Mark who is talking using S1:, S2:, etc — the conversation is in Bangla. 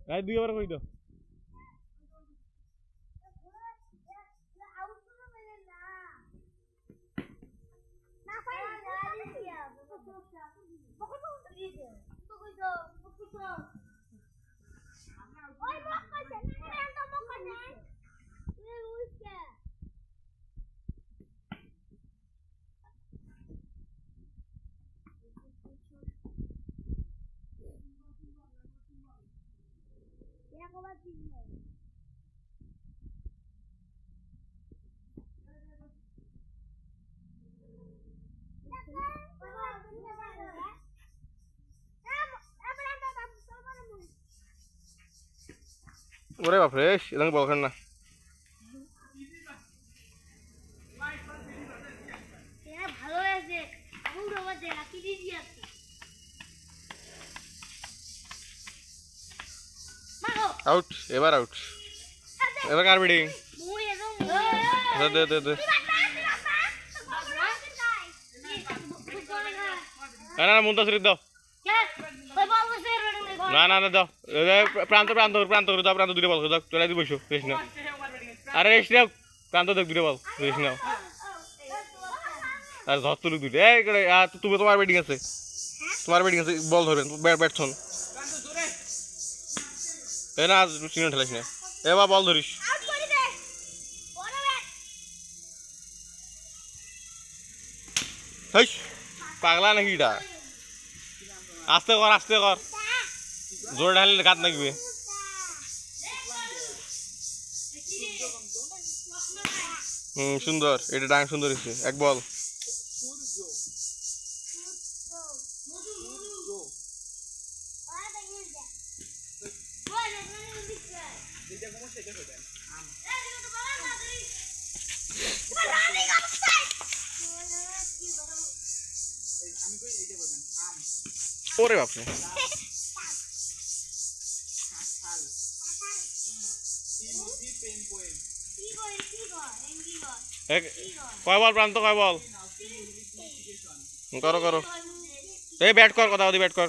S1: রাই 2 ওভার কই দাও ওরে বাপ রে এলাম বল খান না
S2: ভালো আছে
S1: আউট এবার আউট এবার কার ব্যাটিং দে দে দে না না মুন্তাসির দাও না না না দাও প্রান্ত প্রান্ত প্রান্ত করে দাও প্রান্ত দুটো বল দাও চলে দিই বসো রেস নাও আরে রেস নাও প্রান্ত দেখ দুটো বল রেস নাও আর ধর তুলুক দুটো এই করে তুমি তোমার ব্যাটিং আছে তোমার ব্যাটিং আছে বল ধরবেন ব্যাটসম্যান এ না চিনে ঠেলাইস না এবার বল ধরিস পাগলা নাকি এটা আস্তে কর জোর ঢালে গাত নাকবে সুন্দর এটা ডাং সুন্দর হয়েছে এক বল ওরে বাপরে কয় বল প্রান্ত কয় বল করো এই ব্যাট কর কথা ব্যাট কর